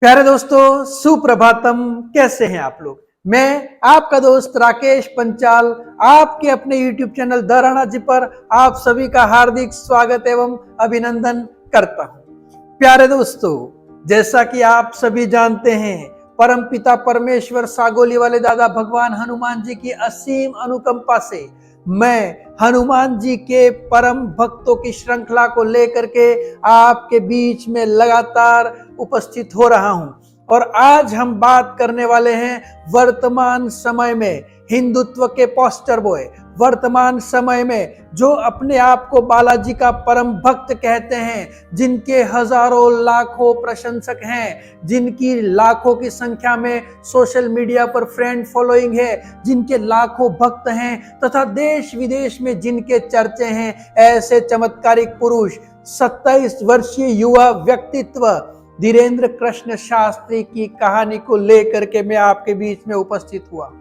प्यारे दोस्तों, सुप्रभातम। कैसे हैं आप लोग? मैं आपका दोस्त राकेश पंचाल आपके अपने YouTube channel the Rana ji पर आप सभी का हार्दिक स्वागत एवं अभिनंदन करता हूं। प्यारे दोस्तों, जैसा कि आप सभी जानते हैं, परम पिता परमेश्वर सागोली वाले दादा भगवान हनुमान जी की असीम अनुकंपा से मैं हनुमान जी के परम भक्तों की श्रृंखला को लेकर के आपके बीच में लगातार उपस्थित हो रहा हूं। और आज हम बात करने वाले हैं वर्तमान समय में हिंदुत्व के पोस्टर बॉय, वर्तमान समय में जो अपने आप को बालाजी का परम भक्त कहते हैं, जिनके हजारों लाखों प्रशंसक हैं, जिनकी लाखों की संख्या में सोशल मीडिया पर फ्रेंड फॉलोइंग है, जिनके लाखों भक्त हैं तथा देश विदेश में जिनके चर्चे हैं, ऐसे चमत्कारिक पुरुष 27 वर्षीय युवा व्यक्तित्व धीरेन्द्र कृष्ण शास्त्री की कहानी को लेकर के मैं आपके बीच में उपस्थित हुआ।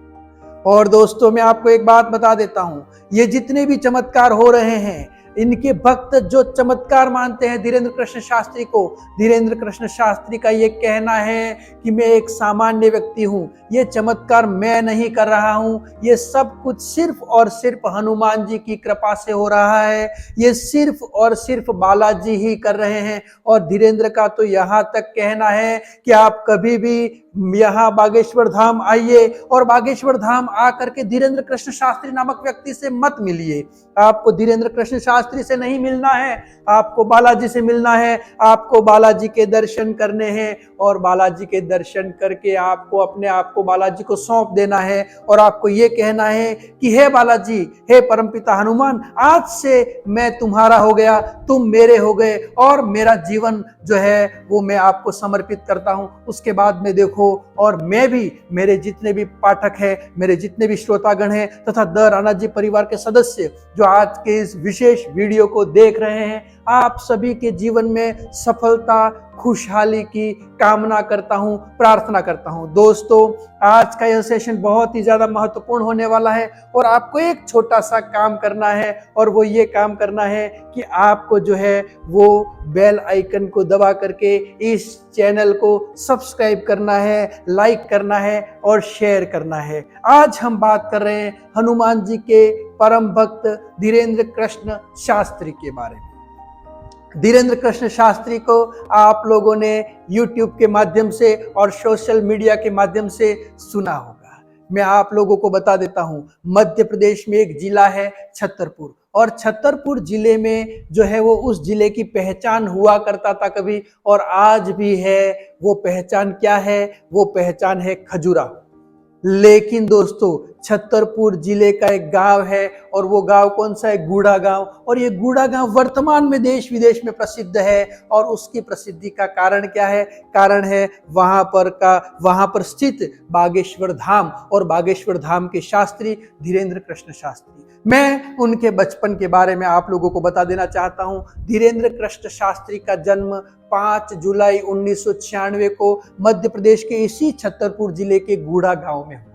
और दोस्तों, मैं आपको एक बात बता देता हूं, ये जितने भी चमत्कार हो रहे हैं, इनके भक्त जो चमत्कार मानते हैं धीरेन्द्र कृष्ण शास्त्री को, धीरेन्द्र कृष्ण शास्त्री का ये कहना है कि मैं एक सामान्य व्यक्ति हूं, ये चमत्कार मैं नहीं कर रहा हूं, ये सब कुछ सिर्फ और सिर्फ हनुमान जी की कृपा से हो रहा है, ये सिर्फ और सिर्फ बालाजी ही कर रहे हैं। और धीरेन्द्र का तो यहाँ तक कहना है कि आप कभी भी यहाँ बागेश्वर धाम आइए और बागेश्वर धाम आकर के धीरेन्द्र कृष्ण शास्त्री नामक व्यक्ति से मत मिलिए। आपको धीरेन्द्र कृष्ण शास्त्री से नहीं मिलना है, आपको बालाजी से मिलना है, आपको बालाजी के दर्शन करने हैं और बालाजी के दर्शन करके आपको अपने आप को बालाजी को सौंप देना है और आपको ये कहना है कि हे बालाजी, हे परमपिता हनुमान, आज से मैं तुम्हारा हो गया, तुम मेरे हो गए और मेरा जीवन जो है वो मैं आपको समर्पित करता हूं। उसके बाद में देखो, और मैं भी, मेरे जितने भी पाठक हैं, मेरे जितने भी श्रोतागण हैं तथा द राणा जी परिवार के सदस्य जो आज के इस विशेष वीडियो को देख रहे हैं, आप सभी के जीवन में सफलता, खुशहाली की कामना करता हूं, प्रार्थना करता हूं। दोस्तों, आज का यह सेशन बहुत ही ज्यादा महत्वपूर्ण होने वाला है और आपको एक छोटा सा काम करना है और वो ये काम करना है कि आपको जो है वो बेल आइकन को दबा करके इस चैनल को सब्सक्राइब करना है, लाइक करना है और शेयर करना है। आज हम बात कर रहे हैं हनुमान जी के परम भक्त धीरेन्द्र कृष्ण शास्त्री के बारे में। धीरेन्द्र कृष्ण शास्त्री को आप लोगों ने YouTube के माध्यम से और सोशल मीडिया के माध्यम से सुना होगा। मैं आप लोगों को बता देता हूं, मध्य प्रदेश में एक जिला है छतरपुर, और छतरपुर जिले में जो है वो उस जिले की पहचान हुआ करता था कभी, और आज भी है। वो पहचान क्या है? वो पहचान है खजुराहो। लेकिन दोस्तों, छतरपुर जिले का एक गांव है और वो गांव कौन सा है? गूढ़ा गांव। और ये गूढ़ा गांव वर्तमान में देश विदेश में प्रसिद्ध है। और उसकी प्रसिद्धि का कारण क्या है? कारण है वहां पर स्थित बागेश्वर धाम और बागेश्वर धाम के शास्त्री धीरेन्द्र कृष्ण शास्त्री। मैं उनके बचपन के बारे में आप लोगों को बता देना चाहता हूं। धीरेन्द्र कृष्ण शास्त्री का जन्म 5 जुलाई 1996 को मध्य प्रदेश के इसी छतरपुर जिले के गूढ़ा गांव में हुआ।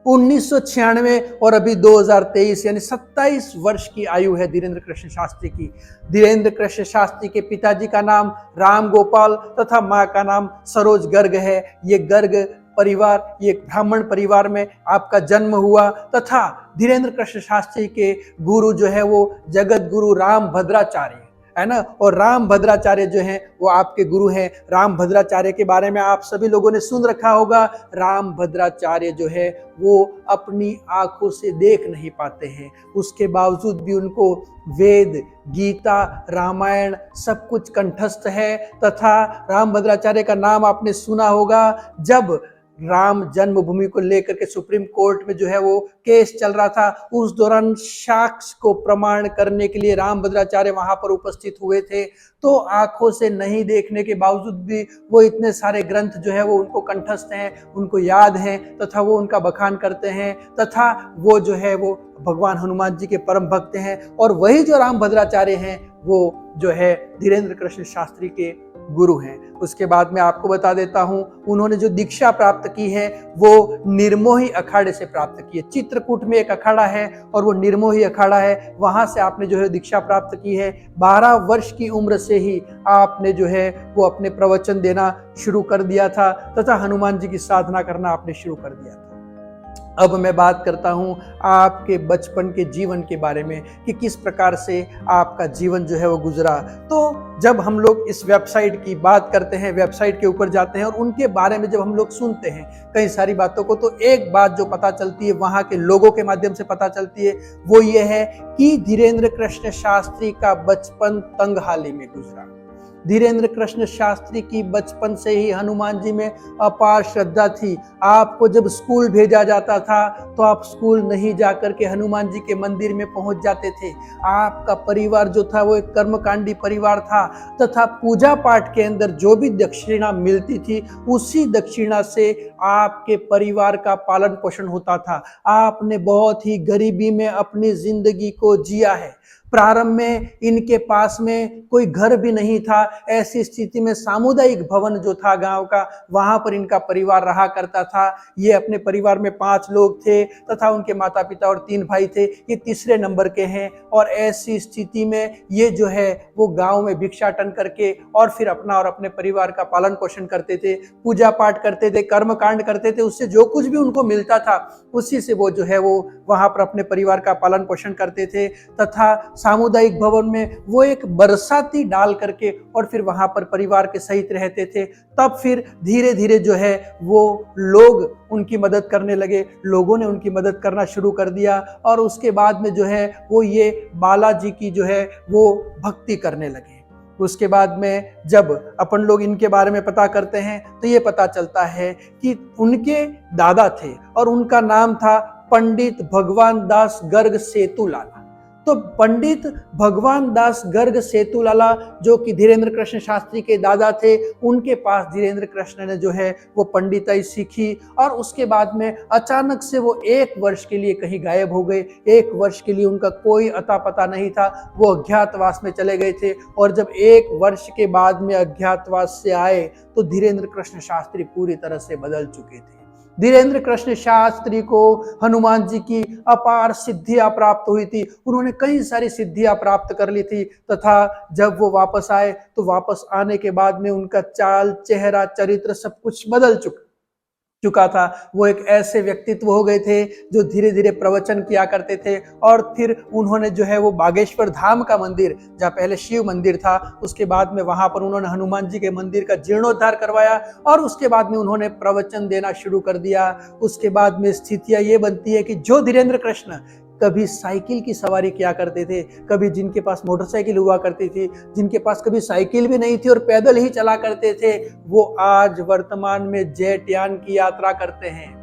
1996 और अभी 2023, यानी 27 वर्ष की आयु है धीरेन्द्र कृष्ण शास्त्री की। धीरेन्द्र कृष्ण शास्त्री के पिताजी का नाम राम गोपाल तथा मां का नाम सरोज गर्ग है। ये गर्ग परिवार, ये ब्राह्मण परिवार में आपका जन्म हुआ तथा धीरेन्द्र कृष्ण शास्त्री के गुरु जो है वो जगत गुरु राम भद्राचार्य है ना। और राम भद्राचार्य जो हैं वो आपके गुरु हैं। राम भद्राचार्य के बारे में आप सभी लोगों ने सुन रखा होगा। राम भद्राचार्य जो है वो अपनी आंखों से देख नहीं पाते हैं, उसके बावजूद भी उनको वेद, गीता, रामायण सब कुछ कंठस्थ है। तथा राम भद्राचार्य का नाम आपने सुना होगा जब राम जन्मभूमि को लेकर के सुप्रीम कोर्ट में जो है वो केस चल रहा था, उस दौरान साक्ष्य को प्रमाण करने के लिए राम भद्राचार्य वहां पर उपस्थित हुए थे। तो आंखों से नहीं देखने के बावजूद भी वो इतने सारे ग्रंथ जो है वो उनको कंठस्थ हैं, उनको याद हैं तथा वो उनका बखान करते हैं तथा वो जो है वो भगवान हनुमान जी के परम भक्त हैं। और वही जो राम भद्राचार्य हैं वो जो है धीरेन्द्र कृष्ण शास्त्री के गुरु हैं। उसके बाद मैं आपको बता देता हूं, उन्होंने जो दीक्षा प्राप्त की है वो निर्मोही अखाड़े से प्राप्त की है। चित्रकूट में एक अखाड़ा है और वो निर्मोही अखाड़ा है, वहां से आपने जो है दीक्षा प्राप्त की है। 12 वर्ष की उम्र से ही आपने जो है वो अपने प्रवचन देना शुरू कर दिया था तथा हनुमान जी की साधना करना आपने शुरू कर दिया था। अब मैं बात करता हूं आपके बचपन के जीवन के बारे में कि किस प्रकार से आपका जीवन जो है वो गुजरा। तो जब हम लोग इस वेबसाइट की बात करते हैं, वेबसाइट के ऊपर जाते हैं और उनके बारे में जब हम लोग सुनते हैं कई सारी बातों को, तो एक बात जो पता चलती है, वहां के लोगों के माध्यम से पता चलती है, वो ये है कि धीरेन्द्र कृष्ण शास्त्री का बचपन तंगहाली में गुजरा। धीरेन्द्र कृष्ण शास्त्री की बचपन से ही हनुमान जी में अपार श्रद्धा थी। आपको जब स्कूल भेजा जाता था तो आप स्कूल नहीं जाकर के हनुमान जी के मंदिर में पहुंच जाते थे। आपका परिवार जो था वो एक कर्मकांडी परिवार था तथा पूजा पाठ के अंदर जो भी दक्षिणा मिलती थी उसी दक्षिणा से आपके परिवार का पालन पोषण होता था। आपने बहुत ही गरीबी में अपनी जिंदगी को जिया है। प्रारंभ में इनके पास में कोई घर भी नहीं था। ऐसी स्थिति में सामुदायिक भवन जो था गांव का, वहां पर इनका परिवार रहा करता था। ये अपने परिवार में 5 लोग थे तथा उनके माता पिता और 3 भाई थे। ये तीसरे नंबर के हैं और ऐसी स्थिति में ये जो है वो गांव में भिक्षाटन करके और फिर अपना और अपने परिवार का पालन पोषण करते थे, पूजा पाठ करते थे, कर्म कांड करते थे। उससे जो कुछ भी उनको मिलता था उसी से वो जो है वो वहां पर अपने परिवार का पालन पोषण करते थे। तथा सामुदायिक भवन में वो एक बरसाती डाल करके और फिर वहां पर परिवार के सहित रहते थे। तब फिर धीरे धीरे जो है वो लोग उनकी मदद करने लगे, लोगों ने उनकी मदद करना शुरू कर दिया और उसके बाद में जो है वो ये बालाजी की जो है वो भक्ति करने लगे। उसके बाद में जब अपन लोग इनके बारे में पता करते हैं तो ये पता चलता है कि उनके दादा थे और उनका नाम था पंडित भगवान दास गर्ग सेतुलाला। तो पंडित भगवान दास गर्ग सेतुलाला जो कि धीरेन्द्र कृष्ण शास्त्री के दादा थे, उनके पास धीरेन्द्र कृष्ण ने जो है वो पंडिताई सीखी और उसके बाद में अचानक से वो 1 वर्ष के लिए कहीं गायब हो गए। 1 वर्ष के लिए उनका कोई अता पता नहीं था। वो अज्ञातवास में चले गए थे और जब 1 वर्ष के बाद में अज्ञातवास से आए तो धीरेन्द्र कृष्ण शास्त्री पूरी तरह से बदल चुके थे। धीरेन्द्र कृष्ण शास्त्री को हनुमान जी की अपार सिद्धियां प्राप्त हुई थी। उन्होंने कई सारी सिद्धियां प्राप्त कर ली थी तथा जब वो वापस आए तो वापस आने के बाद में उनका चाल, चेहरा, चरित्र सब कुछ बदल चुका था। वो एक ऐसे व्यक्तित्व हो गए थे जो धीरे धीरे प्रवचन किया करते थे और फिर उन्होंने जो है वो बागेश्वर धाम का मंदिर, जहाँ पहले शिव मंदिर था, उसके बाद में वहां पर उन्होंने हनुमान जी के मंदिर का जीर्णोद्धार करवाया और उसके बाद में उन्होंने प्रवचन देना शुरू कर दिया। उसके बाद में स्थितियां ये बनती है कि जो धीरेन्द्र कृष्ण कभी साइकिल की सवारी किया करते थे, कभी जिनके पास मोटरसाइकिल हुआ करती थी, जिनके पास कभी साइकिल भी नहीं थी और पैदल ही चला करते थे, वो आज वर्तमान में जेट यान की यात्रा करते हैं।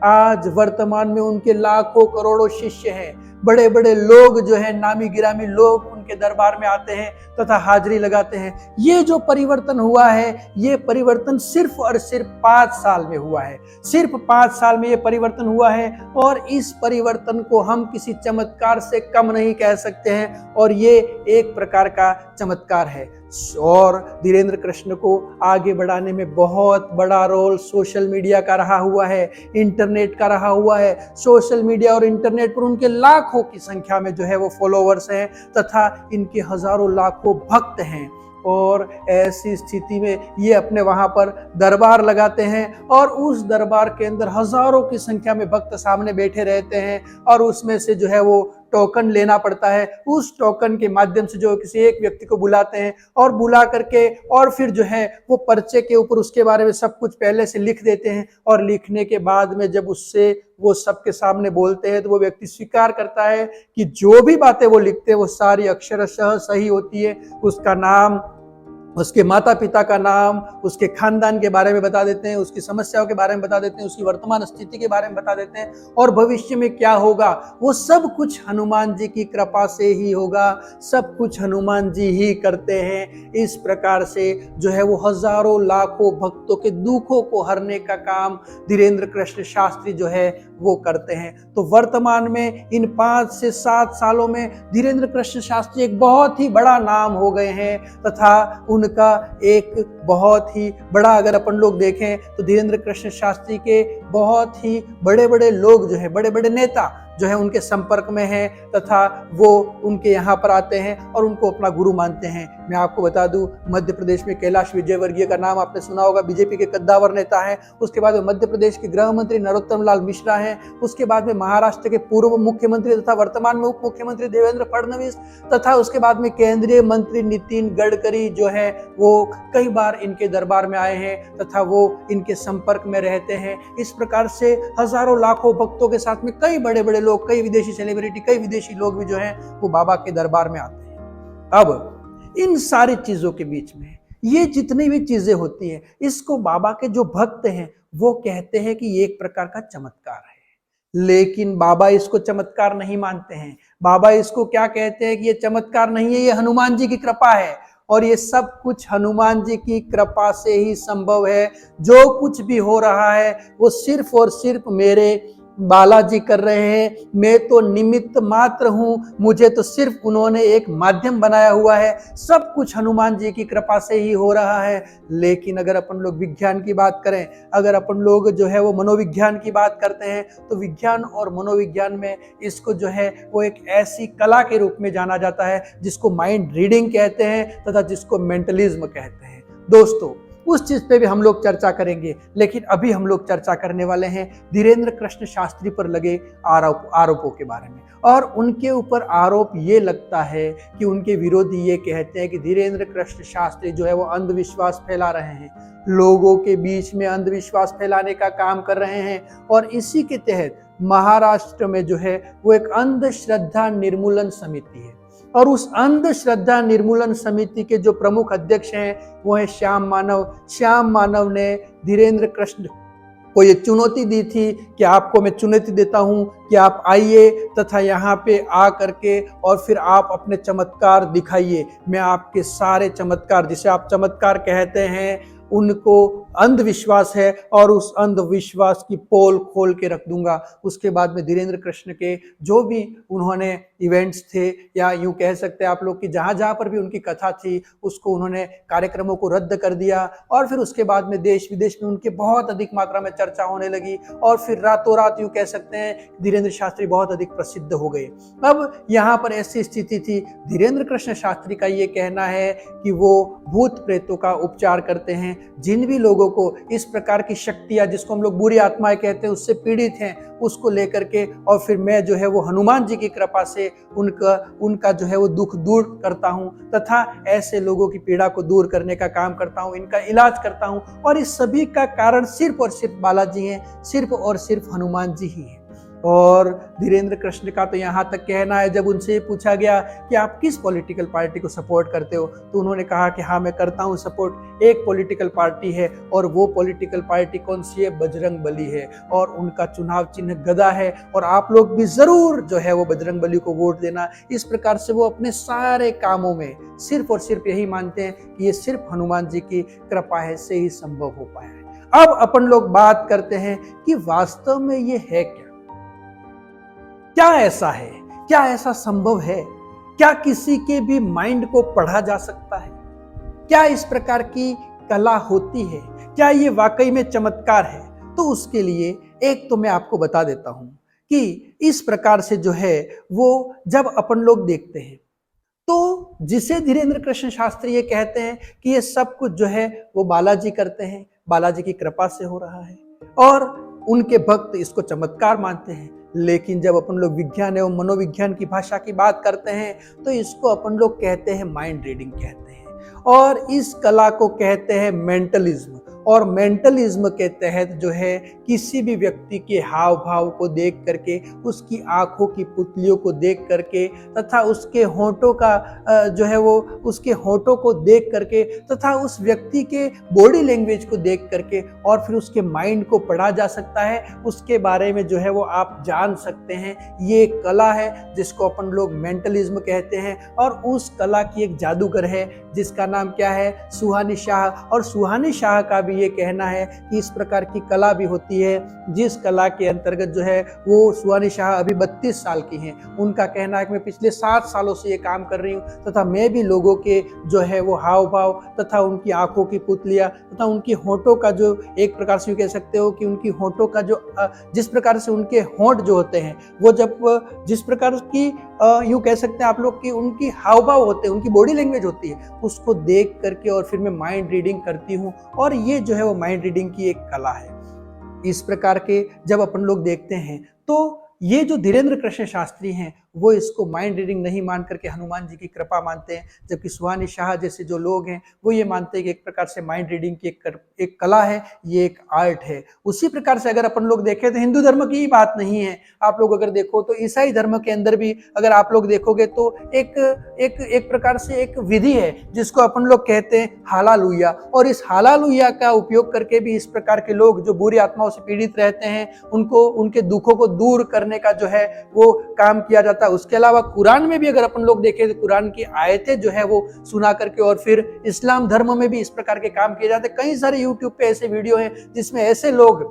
आज वर्तमान में उनके लाखों करोड़ों शिष्य हैं। बड़े बड़े लोग जो हैं, नामी गिरामी लोग उनके दरबार में आते हैं तथा हाजिरी लगाते हैं। ये जो परिवर्तन हुआ है, ये परिवर्तन सिर्फ और सिर्फ 5 साल में हुआ है। सिर्फ 5 साल में ये परिवर्तन हुआ है और इस परिवर्तन को हम किसी चमत्कार से कम नहीं कह सकते हैं और ये एक प्रकार का चमत्कार है। और धीरेन्द्र कृष्ण को आगे बढ़ाने में बहुत बड़ा रोल सोशल मीडिया का रहा हुआ है, इंटरनेट का रहा हुआ है। सोशल मीडिया और इंटरनेट पर उनके लाखों की संख्या में जो है वो फॉलोवर्स हैं तथा इनके हजारों लाखों भक्त हैं और ऐसी स्थिति में ये अपने वहां पर दरबार लगाते हैं और उस दरबार के अंदर हजारों की संख्या में भक्त सामने बैठे रहते हैं और उसमें से जो है वो टोकन लेना पड़ता है। उस टोकन के माध्यम से जो किसी एक व्यक्ति को बुलाते हैं और बुला करके और फिर जो है वो पर्चे के ऊपर उसके बारे में सब कुछ पहले से लिख देते हैं और लिखने के बाद में जब उससे वो सबके सामने बोलते हैं तो वो व्यक्ति स्वीकार करता है कि जो भी बातें वो लिखते हैं वो सारी अक्षरशः सही होती है। उसका नाम उसके माता पिता का नाम, उसके खानदान के बारे में बता देते हैं, उसकी समस्याओं के बारे में बता देते हैं, उसकी वर्तमान स्थिति के बारे में बता देते हैं और भविष्य में क्या होगा वो सब कुछ हनुमान जी की कृपा से ही होगा। सब कुछ हनुमान जी ही करते हैं। इस प्रकार से जो है वो हजारों लाखों भक्तों के दुखों को हरने का काम धीरेन्द्र कृष्ण शास्त्री जो है वो करते हैं। तो वर्तमान में इन 5 से 7 सालों में धीरेन्द्र कृष्ण शास्त्री एक बहुत ही बड़ा नाम हो गए हैं तथा उनका एक बहुत ही बड़ा, अगर अपन लोग देखें तो धीरेन्द्र कृष्ण शास्त्री के बहुत ही बड़े बड़े लोग जो है, बड़े बड़े नेता जो है उनके संपर्क में हैं तथा वो उनके यहाँ पर आते हैं और उनको अपना गुरु मानते हैं। मैं आपको बता दूं, मध्य प्रदेश में कैलाश विजयवर्गीय का नाम आपने सुना होगा, बीजेपी के कद्दावर नेता हैं। उसके बाद में मध्य प्रदेश के गृह मंत्री नरोत्तम लाल मिश्रा हैं। उसके बाद में महाराष्ट्र के पूर्व मुख्यमंत्री तथा वर्तमान में उप मुख्यमंत्री देवेंद्र फडणवीस तथा उसके बाद में केंद्रीय मंत्री नितिन गडकरी जो है वो कई बार इनके दरबार में आए हैं तथा वो इनके संपर्क में रहते हैं। इस प्रकार से हजारों लाखों भक्तों के साथ में कई बड़े बड़े लोग, कई विदेशी सेलिब्रिटी, कई विदेशी लोग भी जो हैं वो बाबा के दरबार में आते हैं। अब इन सारी चीजों के बीच में ये जितनी भी चीजें होती हैं, इसको बाबा के जो भक्त हैं वो कहते हैं कि ये एक प्रकार का चमत्कार है। लेकिन बाबा इसको चमत्कार नहीं मानते हैं। बाबा इसको क्या कहते हैं कि ये चमत्कार नहीं है, ये हनुमान जी की कृपा है और ये सब कुछ हनुमान जी की कृपा से ही संभव है। जो कुछ भी हो रहा है वो सिर्फ और सिर्फ मेरे बालाजी कर रहे हैं। मैं तो निमित्त मात्र हूं, मुझे तो सिर्फ उन्होंने एक माध्यम बनाया हुआ है। सब कुछ हनुमान जी की कृपा से ही हो रहा है। लेकिन अगर अपन लोग विज्ञान की बात करें, अगर अपन लोग जो है वो मनोविज्ञान की बात करते हैं, तो विज्ञान और मनोविज्ञान में इसको जो है वो एक ऐसी कला के रूप में जाना जाता है जिसको माइंड रीडिंग कहते हैं तथा जिसको मेंटलिज्म कहते हैं। दोस्तों, उस चीज पे भी हम लोग चर्चा करेंगे, लेकिन अभी हम लोग चर्चा करने वाले हैं धीरेन्द्र कृष्ण शास्त्री पर लगे आरोपों के बारे में। और उनके ऊपर आरोप ये लगता है कि उनके विरोधी ये कहते हैं कि धीरेन्द्र कृष्ण शास्त्री जो है वो अंधविश्वास फैला रहे हैं, लोगों के बीच में अंधविश्वास फैलाने का काम कर रहे हैं। और इसी के तहत महाराष्ट्र में जो है वो एक अंधश्रद्धा निर्मूलन समिति है और उस अंधश्रद्धा निर्मूलन समिति के जो प्रमुख अध्यक्ष हैं वो है श्याम मानव। श्याम मानव ने धीरेन्द्र कृष्ण को ये चुनौती दी थी कि आपको मैं चुनौती देता हूं कि आप आइए तथा यहाँ पे आ करके और फिर आप अपने चमत्कार दिखाइए। मैं आपके सारे चमत्कार, जिसे आप चमत्कार कहते हैं, उनको अंधविश्वास है और उस अंधविश्वास की पोल खोल के रख दूंगा। उसके बाद में धीरेन्द्र कृष्ण के जो भी उन्होंने इवेंट्स थे, या यूं कह सकते हैं आप लोग कि जहां जहां पर भी उनकी कथा थी उसको उन्होंने कार्यक्रमों को रद्द कर दिया। और फिर उसके बाद में देश विदेश में उनके बहुत अधिक मात्रा में चर्चा होने लगी और फिर रातों रात यूं कह सकते हैं धीरेन्द्र शास्त्री बहुत अधिक प्रसिद्ध हो गए। अब यहाँ पर ऐसी स्थिति थी, धीरेन्द्र कृष्ण शास्त्री का ये कहना है कि वो भूत प्रेतों का उपचार करते हैं। जिन भी लोगों को इस प्रकार की शक्तियां, जिसको हम लोग बुरी आत्माएं कहते हैं, उससे पीड़ित हैं, उसको लेकर के और फिर मैं जो है वो हनुमान जी की कृपा से उनका जो है वो दुख दूर करता हूं तथा ऐसे लोगों की पीड़ा को दूर करने का काम करता हूं, इनका इलाज करता हूं। और इस सभी का कारण सिर्फ और सिर्फ बालाजी हैं, सिर्फ और सिर्फ हनुमान जी ही हैं। और धीरेन्द्र कृष्ण का तो यहाँ तक कहना है, जब उनसे पूछा गया कि आप किस पॉलिटिकल पार्टी को सपोर्ट करते हो, तो उन्होंने कहा कि हाँ, मैं करता हूँ सपोर्ट, एक पॉलिटिकल पार्टी है और वो पॉलिटिकल पार्टी कौन सी है? बजरंगबली है और उनका चुनाव चिन्ह गदा है और आप लोग भी जरूर जो है वो बजरंगबली को वोट देना। इस प्रकार से वो अपने सारे कामों में सिर्फ और सिर्फ यही मानते हैं कि ये सिर्फ हनुमान जी की कृपा है से ही संभव हो पाया है। अब अपन लोग बात करते हैं कि वास्तव में ये है क्या ऐसा है, क्या ऐसा संभव है? क्या किसी के भी माइंड को पढ़ा जा सकता है? क्या इस प्रकार की कला होती है? क्या ये वाकई में चमत्कार है? तो उसके लिए एक तो मैं आपको बता देता हूं कि इस प्रकार से जो है वो जब अपन लोग देखते हैं तो जिसे धीरेन्द्र कृष्ण शास्त्री ये कहते हैं कि ये सब कुछ जो है वो बालाजी करते हैं, बालाजी की कृपा से हो रहा है और उनके भक्त इसको चमत्कार मानते हैं। लेकिन जब अपन लोग विज्ञान एवं मनोविज्ञान की भाषा की बात करते हैं तो इसको अपन लोग कहते हैं माइंड रीडिंग कहते हैं। और इस कला को कहते हैं मेंटलिज्म। और मेंटलिज्म के तहत जो है किसी भी व्यक्ति के हाव भाव को देख करके, उसकी आंखों की पुतलियों को देख करके तथा उसके होंठों का जो है वो उसके होंठों को देख करके तथा उस व्यक्ति के बॉडी लैंग्वेज को देख करके और फिर उसके माइंड को पढ़ा जा सकता है, उसके बारे में जो है वो आप जान सकते हैं। ये एक कला है जिसको अपन लोग मेंटलिज्म कहते हैं। और उस कला की एक जादूगर है जिसका नाम क्या है, सुहानी शाह। और सुहानी शाह का भी ये कहना है कि इस प्रकार की कला भी होती है, जिस कला के अंतर्गत जो है वो सुहानी शाह अभी 32 साल की हैं। उनका कहना है कि मैं पिछले 7 सालों से ये काम कर रही हूँ तथा मैं भी लोगों के जो है वो हाव भाव तथा उनकी आंखों की पुतलियां तथा उनकी होंठों का जो एक प्रकार से कह सकते हो कि उनकी होंठों का जो जिस प्रकार से उनके होंठ जो होते हैं वो जब जिस प्रकार की यूं कह सकते हैं आप लोग कि उनकी हाव भाव होते हैं, उनकी बॉडी लैंग्वेज होती है, उसको देख करके और फिर मैं माइंड रीडिंग करती हूँ। और ये जो है वो माइंड रीडिंग की एक कला है। इस प्रकार के जब अपन लोग देखते हैं तो ये जो धीरेन्द्र कृष्ण शास्त्री हैं वो इसको माइंड रीडिंग नहीं मान करके हनुमान जी की कृपा मानते हैं, जबकि सुहानी शाह जैसे जो लोग हैं वो ये मानते हैं कि एक प्रकार से माइंड रीडिंग की एक कला है, ये एक आर्ट है। उसी प्रकार से अगर अपन लोग देखें तो हिंदू धर्म की ही बात नहीं है, आप लोग अगर देखो तो ईसाई धर्म के अंदर भी अगर आप लोग देखोगे तो एक प्रकार से एक विधि है जिसको अपन लोग कहते हैं हालेलुया। और इस हालेलुया का उपयोग करके भी इस प्रकार के लोग जो बुरी आत्माओं से पीड़ित रहते हैं उनको उनके दुखों को दूर करने का जो है वो काम किया जाता है। उसके अलावा कुरान में भी अगर अपन लोग देखें तो कुरान की आयतें जो है वो सुना करके और फिर इस्लाम धर्म में भी इस प्रकार के काम किए जाते हैं। कई सारे यूट्यूब पे ऐसे वीडियो हैं जिसमें ऐसे लोग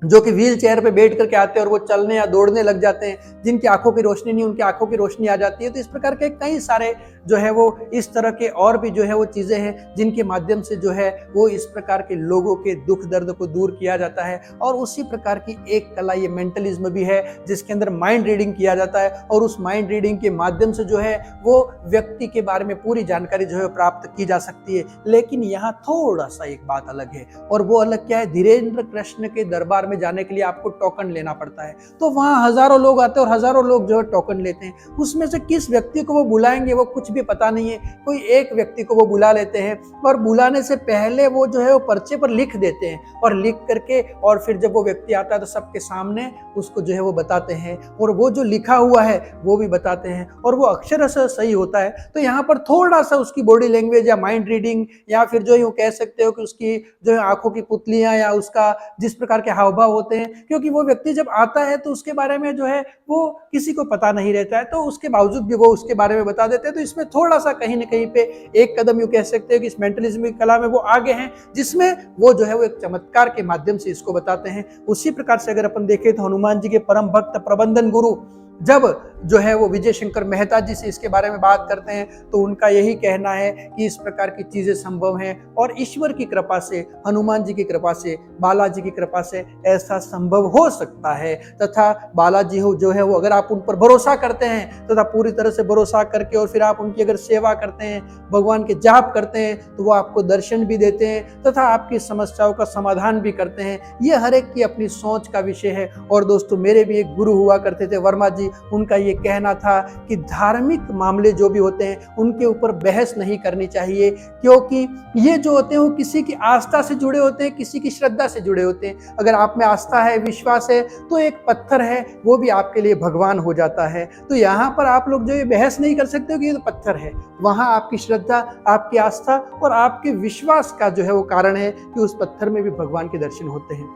जो कि व्हील चेयर पे बैठ करके आते हैं और वो चलने या दौड़ने लग जाते हैं, जिनकी आंखों की रोशनी नहीं उनकी आंखों की रोशनी आ जाती है। तो इस प्रकार के कई सारे जो है वो इस तरह के और भी जो है वो चीजें हैं जिनके माध्यम से जो है वो इस प्रकार के लोगों के दुख दर्द को दूर किया जाता है। और उसी प्रकार की एक कला ये मेंटलिज्म भी है जिसके अंदर माइंड रीडिंग किया जाता है। और उस माइंड रीडिंग के माध्यम से जो है वो व्यक्ति के बारे में पूरी जानकारी जो है प्राप्त की जा सकती है। लेकिन यहाँ थोड़ा सा एक बात अलग है, और वो अलग क्या है, धीरेन्द्र कृष्ण के दरबार में जाने के लिए आपको टोकन लेना पड़ता है। तो वहां हजारों लोग आते हैं और हजारों लोग जो है टोकन लेते हैं। उसमें से किस व्यक्ति को वो बुलाएंगे वो कुछ भी पता नहीं है। कोई एक व्यक्ति को वो बुला लेते हैं और बुलाने से पहले वो जो है वो पर्चे पर लिख देते हैं और लिख करके और फिर जब वो व्यक्ति आता है तो सबके सामने उसको जो है वो बताते हैं और वो जो लिखा हुआ है वो भी बताते हैं और वो अक्षरशः सही होता है। तो यहाँ पर थोड़ा सा उसकी बॉडी लैंग्वेज या माइंड रीडिंग या फिर जो यूँ कह सकते हो कि उसकी जो है आंखों की पुतलियां या उसका जिस प्रकार के हाव भाव होते हैं, क्योंकि वो व्यक्ति जब आता है तो उसके बारे में जो है वो किसी को पता नहीं रहता है, तो उसके बावजूद भी वो उसके बारे में बता देते हैं। तो इसमें थोड़ा सा कहीं ना कहीं पे एक कदम यूं कह सकते हैं कि इस मेंटलिज्म की कला में वो आगे हैं, जिसमें वो जो है वो एक चमत्कार के माध्यम से इसको बताते हैं। उसी प्रकार से अगर अपन देखें तो हनुमान जी के परम भक्त प्रबंधन गुरु जब जो है वो विजय शंकर मेहता जी से इसके बारे में बात करते हैं तो उनका यही कहना है कि इस प्रकार की चीजें संभव हैं और ईश्वर की कृपा से, हनुमान जी की कृपा से, बालाजी की कृपा से ऐसा संभव हो सकता है। तथा बालाजी हो जो है वो अगर आप उन पर भरोसा करते हैं तथा पूरी तरह से भरोसा करके और फिर आप उनकी अगर सेवा करते हैं, भगवान के जाप करते हैं, तो वो आपको दर्शन भी देते हैं तथा आपकी समस्याओं का समाधान भी करते हैं। ये हर एक की अपनी सोच का विषय है। और दोस्तों मेरे भी एक गुरु हुआ करते थे वर्मा जी, उनका ये कहना था कि धार्मिक मामले जो भी होते हैं उनके ऊपर बहस नहीं करनी चाहिए, क्योंकि ये जो होते हैं वो किसी की आस्था से जुड़े होते हैं, किसी की श्रद्धा से जुड़े होते हैं। अगर आप में आस्था है, विश्वास है, तो एक पत्थर है वो भी आपके लिए भगवान हो जाता है। तो यहाँ पर आप लोग जो ये बहस नहीं कर सकते हो कि ये तो पत्थर है, वहां आपकी श्रद्धा, आपकी आस्था और आपके विश्वास का जो है वो कारण है कि उस पत्थर में भी भगवान के दर्शन होते हैं।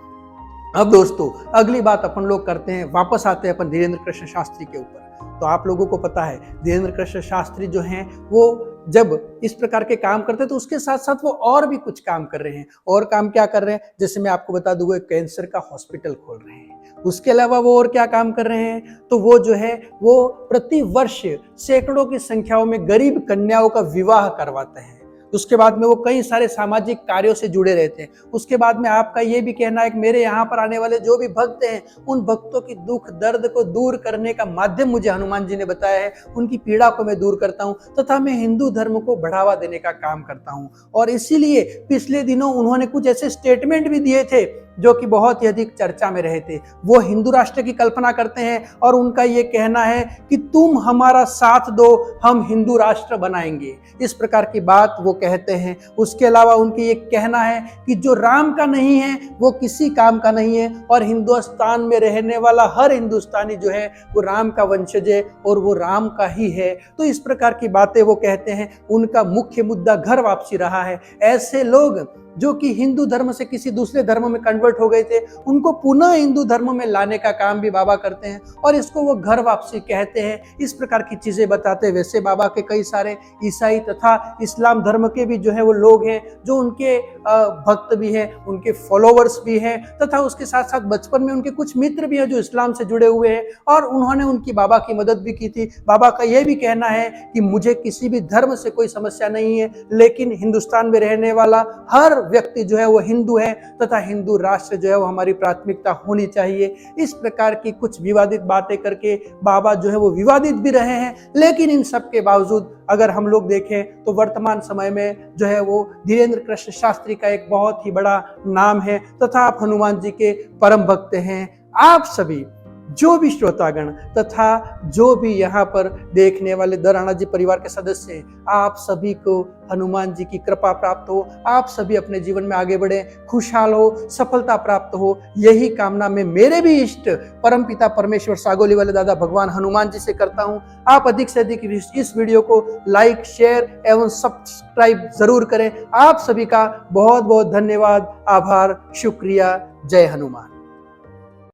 अब दोस्तों अगली बात अपन लोग करते हैं, वापस आते हैं अपन धीरेन्द्र कृष्ण शास्त्री के ऊपर। तो आप लोगों को पता है धीरेन्द्र कृष्ण शास्त्री जो हैं वो जब इस प्रकार के काम करते हैं तो उसके साथ साथ वो और भी कुछ काम कर रहे हैं। और काम क्या कर रहे हैं, जैसे मैं आपको बता दूंगा, कैंसर का हॉस्पिटल खोल रहे हैं। उसके अलावा वो और क्या काम कर रहे हैं, तो वो जो है वो प्रति वर्ष सैकड़ों की संख्याओं में गरीब कन्याओं का विवाह करवाते हैं। उसके बाद में वो कई सारे सामाजिक कार्यों से जुड़े रहते हैं। उसके बाद में आपका ये भी कहना है कि मेरे यहाँ पर आने वाले जो भी भक्त हैं उन भक्तों की दुख दर्द को दूर करने का माध्यम मुझे हनुमान जी ने बताया है, उनकी पीड़ा को मैं दूर करता हूँ तथा मैं हिंदू धर्म को बढ़ावा देने का काम करता हूँ। और इसीलिए पिछले दिनों उन्होंने कुछ ऐसे स्टेटमेंट भी दिए थे जो कि बहुत ही अधिक चर्चा में रहे थे। वो हिंदू राष्ट्र की कल्पना करते हैं और उनका ये कहना है कि तुम हमारा साथ दो, हम हिंदू राष्ट्र बनाएंगे, इस प्रकार की बात वो कहते हैं। उसके अलावा उनकी ये कहना है कि जो राम का नहीं है वो किसी काम का नहीं है और हिंदुस्तान में रहने वाला हर हिंदुस्तानी जो है वो राम का वंशज है और वो राम का ही है। तो इस प्रकार की बातें वो कहते हैं। उनका मुख्य मुद्दा घर वापसी रहा है। ऐसे लोग जो कि हिंदू धर्म से किसी दूसरे धर्म में कन्वर्ट हो गए थे, उनको पुनः हिंदू धर्म में लाने का काम भी बाबा करते हैं और इसको वो घर वापसी कहते हैं। इस प्रकार की चीजें बताते हैं। वैसे बाबा के कई सारे ईसाई तथा इस्लाम धर्म के भी जो है वो लोग हैं जो उनके भक्त भी हैं, उनके फॉलोवर्स भी हैं तथा उसके साथ साथ बचपन में उनके कुछ मित्र भी हैं जो इस्लाम से जुड़े हुए हैं और उन्होंने उनकी बाबा की मदद भी की थी। बाबा का यह भी कहना है कि मुझे किसी भी धर्म से कोई समस्या नहीं है, लेकिन हिंदुस्तान में रहने वाला हर व्यक्ति जो है वो हिंदू है तथा हिंदू राष्ट्र जो है वो हमारी प्राथमिकता होनी चाहिए। इस प्रकार की कुछ विवादित बातें करके बाबा जो है वो विवादित भी रहे हैं, लेकिन इन सब के बावजूद अगर हम लोग देखें तो वर्तमान समय में जो है वो धीरेन्द्र कृष्ण शास्त्री का एक बहुत ही बड़ा नाम है तथा आप हनुमान जी के परम भक्त हैं। आप सभी जो भी श्रोतागण तथा जो भी यहाँ पर देखने वाले दराना जी परिवार के सदस्य हैं, आप सभी को हनुमान जी की कृपा प्राप्त हो, आप सभी अपने जीवन में आगे बढ़े, खुशहाल हो, सफलता प्राप्त हो, यही कामना मैं मेरे भी इष्ट परमपिता परमेश्वर सागोली वाले दादा भगवान हनुमान जी से करता हूँ। आप अधिक से अधिक इस वीडियो को लाइक, शेयर एवं सब्सक्राइब जरूर करें। आप सभी का बहुत बहुत धन्यवाद, आभार, शुक्रिया। जय हनुमान।